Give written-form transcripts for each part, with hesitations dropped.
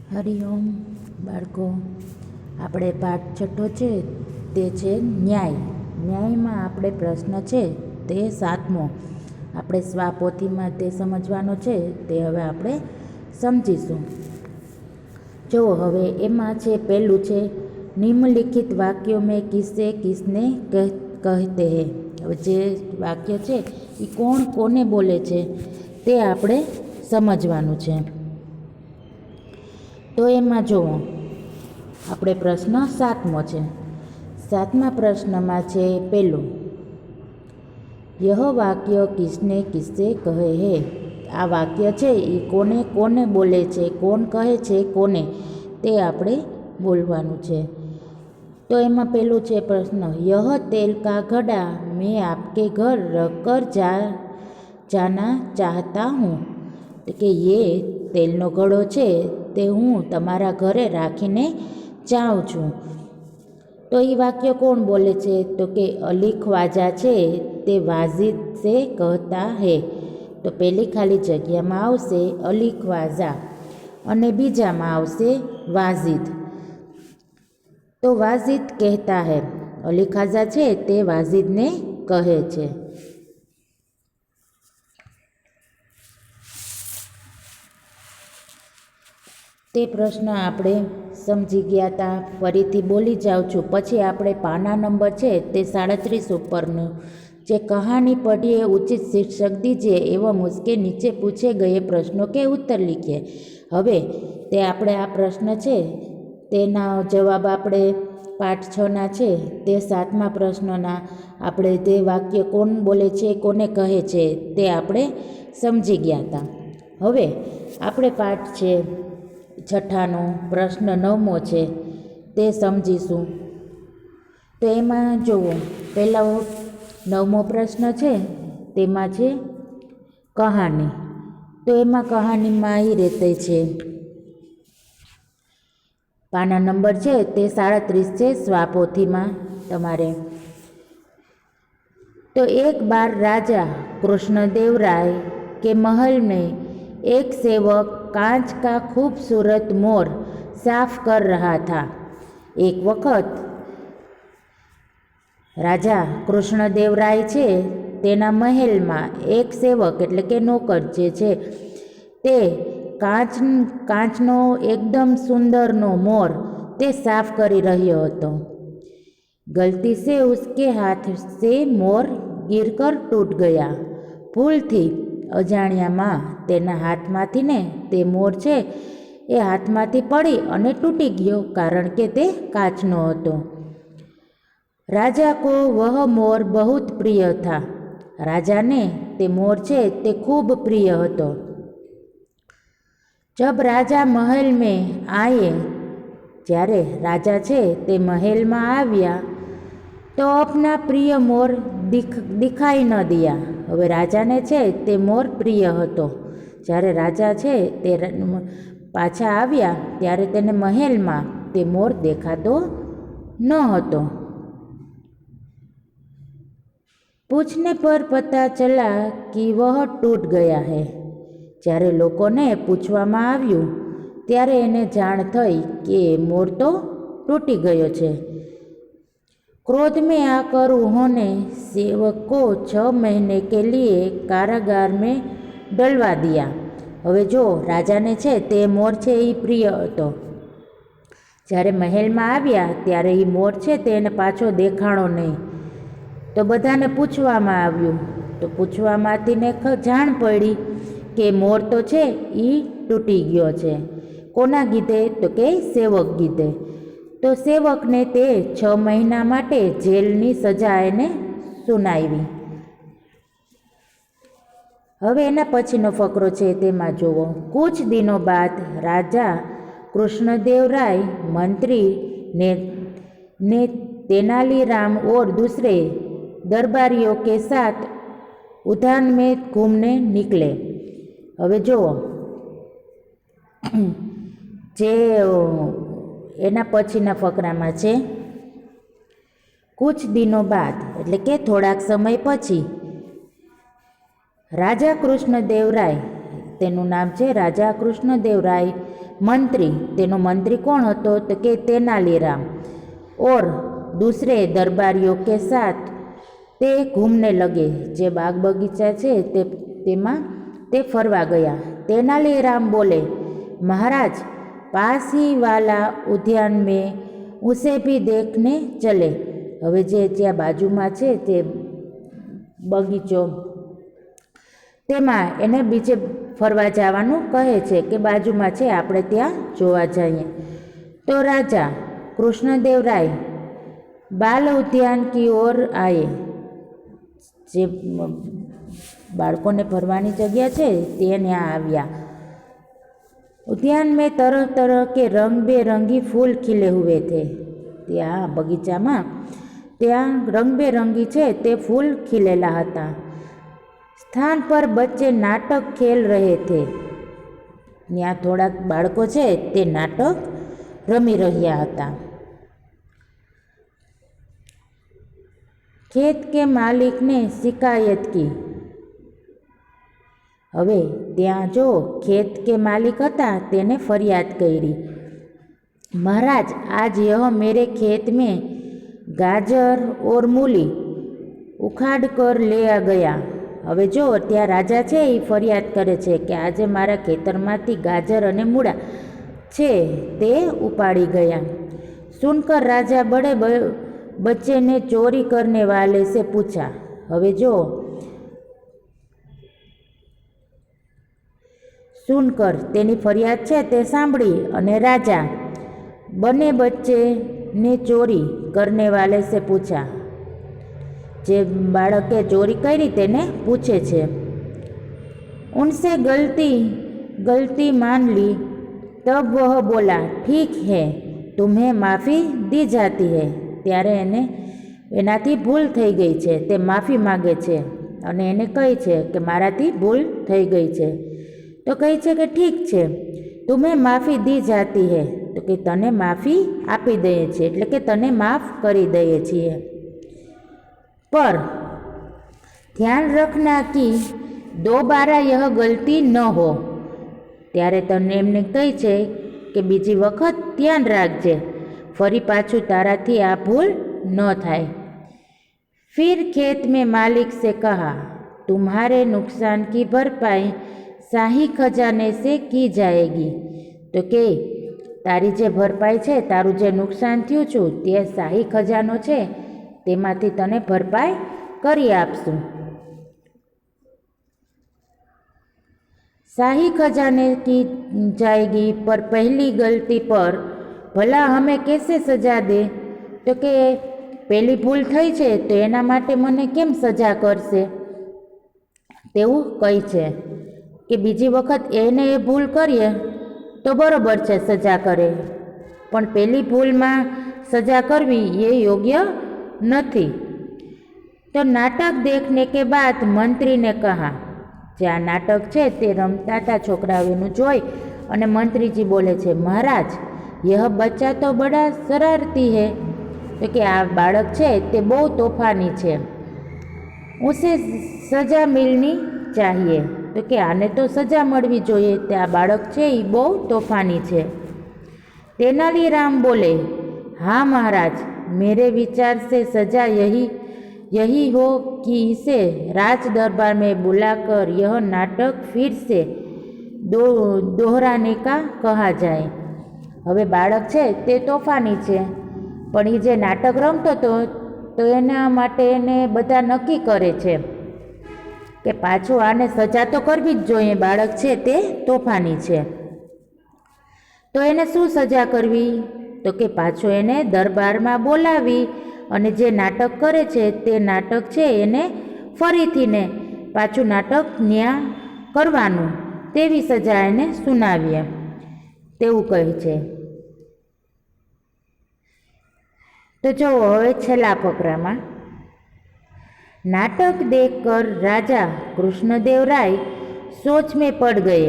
હરિઓમ બાળકો, આપણે પાઠ છઠ્ઠો છે તે છે ન્યાય. ન્યાયમાં આપણે પ્રશ્ન છે તે 7મો. આપણે સ્વાપોથીમાં તે સમજવાનો છે તે હવે આપણે સમજીશું. જો હવે એમાં છે પહેલું છે નિમ્નલિખિત વાક્યો મેં કિસસે કિસને કહેતે હૈ. હવે જે વાક્ય છે એ કોણ કોને બોલે છે તે આપણે સમજવાનું છે. તો એમાં જુઓ, આપણે પ્રશ્ન 7મો છે. 7મા પ્રશ્નમાં છે પહેલું, યહ વાક્ય કિસને કિસસે કહે હે. આ વાક્ય છે એ કોને કોને બોલે છે, કોણ કહે છે કોને, તે આપણે બોલવાનું છે. તો એમાં પહેલું છે પ્રશ્ન, યહ તેલ કા ઘડા મેં આપકે ઘર રખકર જાના ચાહતા હું. તો કે યે તેલનો ઘડો છે તે હું તમારા ઘરે રાખીને જાઉં છું. તો એ વાક્ય કોણ બોલે છે? તો કે અલી ખ્વાજા છે તે વાજિદ સે કહતા હે. તો પહેલી ખાલી જગ્યામાં આવશે અલી ખ્વાજા અને બીજામાં આવશે વાજિદ. તો વાજિદ કહેતા હે, અલી ખ્વાજા છે તે વાજિદને કહે છે. તે પ્રશ્ન આપણે સમજી ગયા હતા. ફરીથી બોલી જાઉં છું, પછી આપણે પાના નંબર છે તે 37 ઉપરનું જે કહાની પઢીએ ઉચિત શીર્ષક દીજીએ એવं उसके નીચે પૂછે ગયે પ્રશ્નો કે ઉત્તર લીખીએ. હવે તે આપણે આ પ્રશ્ન છે તેના જવાબ આપણે પાઠ 6ના છે તે 7મા પ્રશ્નના આપણે તે વાક્ય કોણ બોલે છે કોને કહે છે તે આપણે સમજી ગયા હતા. હવે આપણે પાઠ છે છઠ્ઠાનો પ્રશ્ન 9મો છે તે સમજીશું. તો એમાં જુઓ, પહેલાં 9મો પ્રશ્ન છે તેમાં છે કહાની. તો એમાં કહાનીમાં એ રીતે છે, પાના નંબર છે તે 37 છે સ્વાપોથીમાં તમારે. तो एक बार राजा कृष्णदेव राय के महल में एक सेवक कांच का खूबसूरत मोर साफ कर रहा था. एक वक्त राजा कृष्णदेव राय છે તેના મહેલમાં એક સેવક એટલે કે નોકર જે છે તે કાચનો એકદમ સુંદરનો મોર તે સાફ કરી રહ્યો હતો. गलती से उसके हाथ से मोर गिरकर टूट गया. ભૂલથી અજાણ્યામાં તેના હાથમાંથી ને તે મોર છે એ હાથમાંથી પડી અને તૂટી ગયો, કારણ કે તે કાચનો હતો. રાજા કો વહ મોર બહુત પ્રિય થા. રાજાને તે મોર છે તે ખૂબ પ્રિય હતો. જબ રાજા મહેલ મેં આયે, જ્યારે રાજા છે તે મહેલમાં આવ્યા, તો અપના પ્રિય મોર દિખાઈ ન દિયા. હવે રાજાને છે તે મોર પ્રિય હતો. જ્યારે રાજા છે તે પાછા આવ્યા ત્યારે તેને મહેલમાં તે મોર દેખાતો ન હતો. પૂછને પર પતા ચલા કે વહ ટૂટ ગયા હૈ. જ્યારે લોકોને પૂછવામાં આવ્યું ત્યારે એને જાણ થઈ કે મોર તો તૂટી ગયો છે. क्रोध में आकर उन्होंने सेवक को 6 महीने के लिए कारागार में डलवा दिया. હવે જો રાજાને છે તે મોર છે એ પ્રિય હતો. જ્યારે મહેલમાં આવ્યા ત્યારે એ મોર છે તેને પાછો દેખાણો નહીં. તો બધાને પૂછવામાં આવ્યું, તો પૂછવામાંથી ને જાણ પડી કે મોર તો છે એ તૂટી ગયો છે. કોના કીધે? તો કે સેવક કીધે. તો સેવકને તે 6 મહિના માટે જેલની સજા એને સુનાવી. હવે એના પછીનો ફકરો છે તેમાં જુઓ, કુછ દિનો બાદ રાજા कृष्णदेव राय मंत्री ने तेनालीराम और दूसरे दरबारियों के साथ उद्यान में घूमने निकले. હવે જુઓ, જે એના પછીના ફકરામાં છે કુછ દિનો બાદ એટલે કે થોડાક સમય પછી રાજા કૃષ્ણદેવ રાય, તેનું નામ છે રાજા કૃષ્ણદેવ રાય, मंत्री, तेनो मंत्री कौन हतो तो के तेनालीराम, और दूसरे दरबारियों के साथ ते घूमने लगे। जे बाग बगीचा छे तेमां ते फरवा गया। तेनालीराम बोले, महाराज, पास ही वाला उद्यान में उसे भी देखने चले। हवे जे त्या बाजुमां छे ते बगीचो तेमां एने बीजे फरवा जवानुं कहे छे के बाजुमां छे, आपणे त्यां जोवा जईए। तो राजा कृष्णदेवराय बाल उद्यान की ओर आए। जे बाळकोने फरवानी जग्या छे त्यां आव्या। उद्यान में तरह तरह के रंग बेरंगी फूल खिले हुए थे। त्या बगीचामां त्यां रंगबेरंगी छे ते फूल खिलेला हता। स्थान पर बच्चे नाटक खेल रहे थे। ત્યાં થોડાક બાળકો છે તે નાટક રમી રહ્યા હતા। खेत के मालिक ने शिकायत की। हवे त्यां जो खेत के मालिक हता तेने फरियाद करी, महाराज, आज यह मेरे खेत में गाजर और मूली उखाड़ कर ले गया। हवे जो त्या राजा छे ई फरियाद करे छे कि आजे मारा खेतरमांथी गाजर अने मूळा छे ते उपाड़ी गया। सुनकर राजा बड़े बच्चे ने चोरी करने वाले से पूछा। हवे जो सुनकर तेनी फरियाद छे ते सांभळी अने राजा बने बच्चे ने चोरी करने वाले से पूछा। जे बाळके चोरी करी तेने पूछे छे। उनसे गलती मान ली। तब वह बोला, ठीक है, तुम्हें माफ़ी दी जाती है। त्यारे एनाथी भूल थई गई छे ते माफ़ी मांगे छे अने एने कहे छे कि माराथी भूल थई गई छे। तो कहे छे कि ठीक छे, तुम्हें माफ़ी दी जाती है, तो कि तने माफ़ी आपी दઈએ छे, એટલે કે तने माफ़ करी दઈએ छीए। पर ध्यान रखना कि दोबारा यह गलती न हो। त्यारे तने एमने कहे छे कि बीजी वखत ध्यान राखजे, फरी पाछू ताराथी आ भूल न थाय। फिर खेत में मालिक से कहा, तुम्हारे नुकसान की भरपाई शाही खजाने से की जाएगी। तो के तारी जे भरपाई छे, तारू जे नुकसान थयुं छुं ते शाही खजानो छे तेमांथी तने भरपाई करी आपशुं। शाही खजाने की जाएगी, पर पहली गलती पर भला हमें कैसे सजा दे? तो के पहली भूल थई छे तो एना माटे मने केम सजा करशे? तेवुं कहे छे कि बीजी वखत एने ए भूल करीए तो बरोबर छे, सजा करे, पण पहली भूल में सजा करवी ये योग्य नहीं। तो नाटक देखने के बाद मंत्री ने कहा, जे आ नाटक छे ते रमता था छोकराओनुं जोई अने मंत्री जी बोले छे, महाराज, यह बच्चा तो बड़ा शरारती है। तो कि आ बाळक छे ते बहु तोफानी छे, उसे सजा मिलनी चाहिए। तो कि आने तो सजा मळवी जोईए, ते आ बाळक छे ई बहु तोफानी छे। तेनालीराम बोले, हाँ महाराज, मेरे विचार से सजा यही हो कि इसे राज दरबार में बुलाकर यह नाटक फिर से दोहराने का कहा जाए। हवे बाळक छे ते तोफानी छे, पण ई जे नाटक रमतो तो एना माटे एने बधा नक्की करे छे कि पाछो आने सजा तो करवी ज जोईए, बाळक छे ते तोफानी छे तो एने शुं सजा करवी? तो कि पाछो एने दरबार में बोलावी अने जे नाटक करे छे ते नाटक छे एने फरीथी ने पाछुं नाटक न्या करवानुं, तेवी सजा एने सुनावीए, तेवुं कहे छे। तो जो हवे छेल्ला फकरामां, नाटक देखकर राजा कृष्णदेवराय सोच में पड़ गए।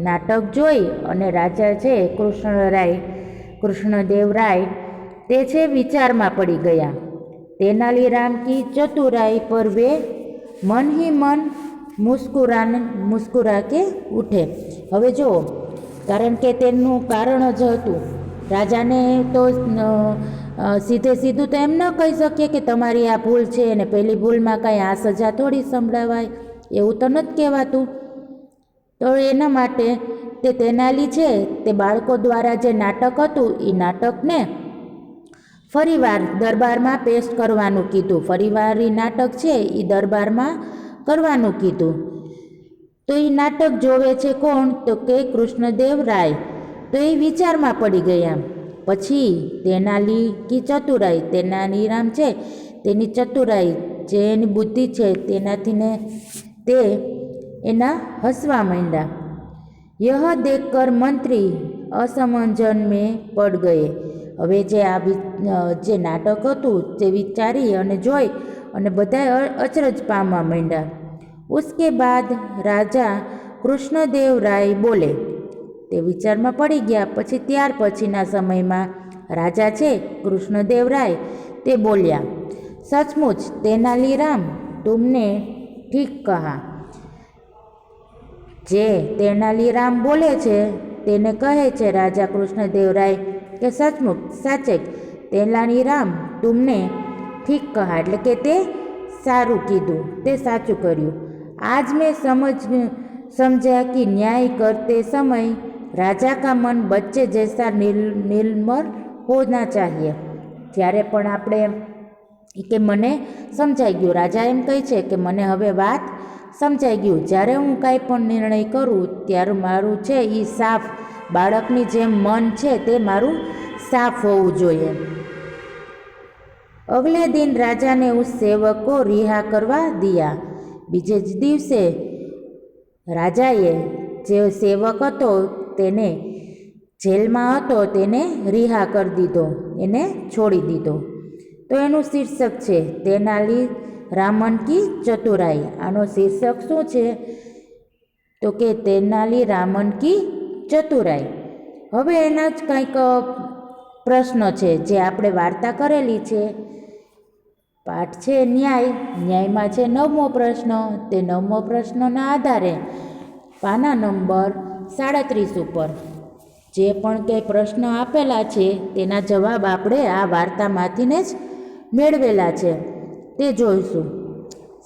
नाटक जोई अने राजा छे कृष्णदेवराय ते छे विचार में पड़ी गया। तेनालीराम की चतुराई पर वे मन ही मन मुस्कुरा के उठे। हवे जो કારણ કે તેનું કારણ જ હતું. રાજાને તો સીધે સીધું તો એમ ન કહી શકીએ કે તમારી આ ભૂલ છે અને પેલી ભૂલમાં કાંઈ આ સજા થોડી સંભળાવાય, એવું તો નથી કહેવાતું. તો એના માટે તે તેનાલી છે તે બાળકો દ્વારા જે નાટક હતું એ નાટકને ફરીવાર દરબારમાં પેશ કરવાનું કીધું. ફરીવાર એ નાટક છે એ દરબારમાં કરવાનું કીધું. તો એ નાટક જોવે છે કોણ? તો કે કૃષ્ણદેવ રાય. તો એ વિચારમાં પડી ગયા. પછી તેનાલી કી ચતુરાઈ, તેનાલી રામ છે તેની ચતુરાઈ, જે એની બુદ્ધિ છે તેનાથી ને તે એના હસવા માંડ્યા. યહ દેખકર મંત્રી અસમંજન મેં પડ ગયે. હવે જે નાટક હતું તે વિચારી અને જોઈ અને બધા અચરજ પામવા માંડ્યા. ઉસકે બાદ રાજા કૃષ્ણદેવ રાય બોલે. તે વિચારમાં પડી ગયા. પછી ત્યાર પછીના સમયમાં રાજા છે કૃષ્ણદેવ રાય તે બોલ્યા, સચમુચ તેનાલી રામ તુમને ઠીક કહા. જે તેનાલી રામ બોલે છે તેને કહે છે રાજા કૃષ્ણદેવ રાય કે સચમુચ સાચે તેનાલી રામ તુમને ઠીક કહા, એટલે કે તે સારું કીધું, તે સાચું કર્યું. આજ મેં સમજ્યા कि न्याय करते समय राजा का मन बच्चे जैसा निर्मल होना चाहिए. જ્યારે પણ આપણે કે મને સમજાઈ ગયું, રાજા એમ કહે છે કે મને હવે વાત સમજાઈ ગયું, જ્યારે હું કાંઈ પણ નિર્ણય કરું ત્યારે મારું છે એ સાફ, બાળકની જેમ મન છે તે મારું સાફ હોવું જોઈએ. અગલે દિન રાજાને ઉસ સેવક કો રિહા કરવા દિયા. બીજે જ દિવસે રાજાએ જે સેવક હતો તેને જેલમાં હતો તેને રિહા કરી દીધો, એને છોડી દીધો. તો એનું શીર્ષક છે તેનાલી રામન કી ચતુરાઈ. આનો શીર્ષક શું છે? તો કે તેનાલી રામન કી ચતુરાઈ. હવે એના જ કંઈક પ્રશ્ન છે જે આપણે વાર્તા કરેલી છે. પાઠ છે ન્યાય. ન્યાયમાં છે 9મો પ્રશ્ન. તે 9મો પ્રશ્નના આધારે પાના નંબર 37 ઉપર જે પણ કંઈ પ્રશ્ન આપેલા છે તેના જવાબ આપણે આ વાર્તામાંથીને જ મેળવેલા છે તે જોઈશું.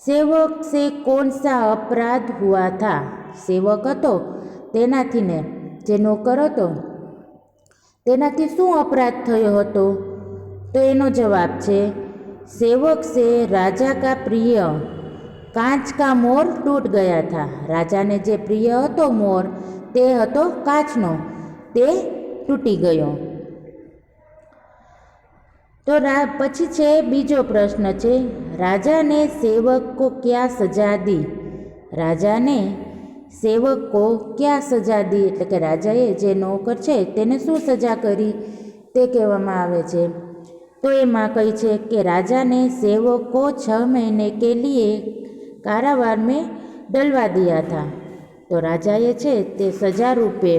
સેવક સે કોણ સા અપરાધ હુઆ થા. સેવક હતો તેનાથીને જે નોકર હતો તેનાથી શું અપરાધ થયો હતો? તો એનો જવાબ છે સેવક સે રાજા કા પ્રિય કાંચ કા મોર તૂટ ગયા થા. રાજાને જે પ્રિય હતો મોર તે હતો કાચનો, તે તૂટી ગયો. તો પછી છે બીજો પ્રશ્ન છે રાજાને સેવક કો ક્યા સજા દી. રાજાને સેવક કો ક્યા સજા દી, એટલે કે રાજાએ જે નોકર છે તેને શું સજા કરી તે કહેવામાં આવે છે. તો એમાં કહે છે કે રાજાને સેવક કો 6 મહિને કે લીએ કારાવાર મેં ડલવા દિયા થા. તો રાજાએ છે તે સજા રૂપે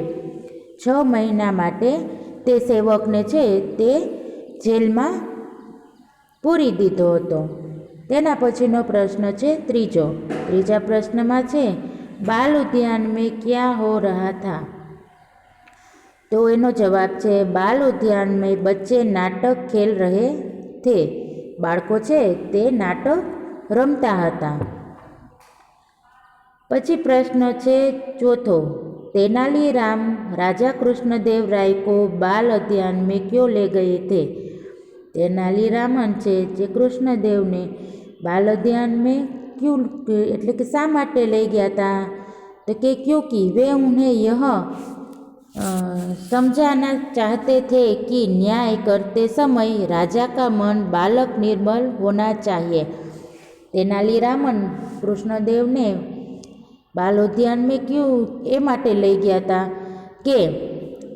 6 મહિના માટે તે સેવકને છે તે જેલમાં પૂરી દીધો હતો. તેના પછીનો પ્રશ્ન છે ત્રીજા પ્રશ્નમાં છે બાલ ઉદ્યાન મેં ક્યાં હો રહા થા. તો એનો જવાબ છે બાલ ઉદ્યાન મેં બચ્ચે નાટક ખેલ રહે થે. બાળકો છે તે નાટક રમતા હતા. પછી પ્રશ્ન છે ચોથો તેનાલી રામ રાજા કૃષ્ણદેવ રાય કો બાલ ઉદ્યાન મેં ક્યો લે ગયે થે. તેનાલી રામન છે જે કૃષ્ણદેવને બાલ ઉદ્યાન મેં ક્યું, એટલે કે શા માટે લઈ ગયા હતા? તો કે ક્યોંકि વે ઉन्हें यह समझाना चाहते थे कि न्याय करते समय राजा का मन बालक निर्मल होना चाहिए. તેનાલી રામન કૃષ્ણદેવને બાલ ઉદ્યાન મેં ક્યું એ માટે લઈ ગયા હતા કે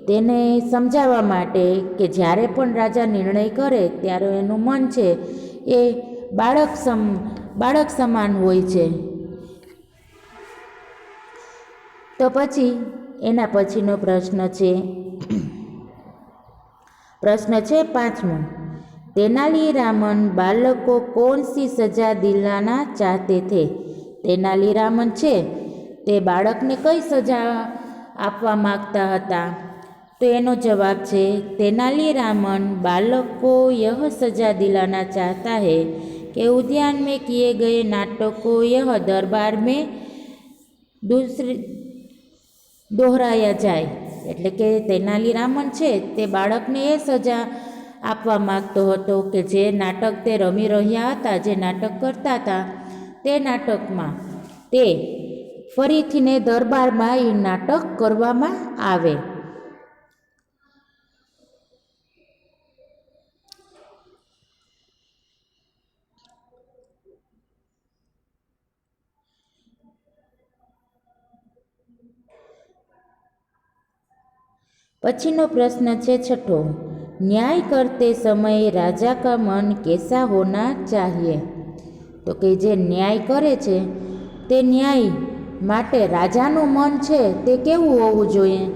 તેને સમજાવવા માટે કે જ્યારે પણ રાજા નિર્ણય કરે ત્યારે એનું મન છે એ બાળક સમાન હોય છે. તો પછી એના પછીનો પ્રશ્ન છે 5મો તેનાલી રામન બાળકો કોણ સી સજા દિલાના ચાહતે થે. તેનાલી રામન છે તે બાળકને કઈ સજા આપવા માગતા હતા? तो एनो जवाब है तेनालीरामन बालक को यह सजा दिलाना चाहता है कि उद्यान में किए गए नाटक को यह दरबार में दूसरी दोहराया जाए। एटले के तेनालीरामन छे ते बाळकने ए सजा आपवा मागतो हतो के जे नाटक ते रमी रह्या हता, जे नाटक करता हता ते नाटकमां ते फरीथीने दरबारमां ए नाटक करवामां आवे। पछीनो प्रश्न है छठो, न्याय करते समय राजा का मन कैसा होना चाहिए? तो कि जे न्याय करे छे ते न्याय माटे राजानुं मन छे ते केवुं होवुं जोईए?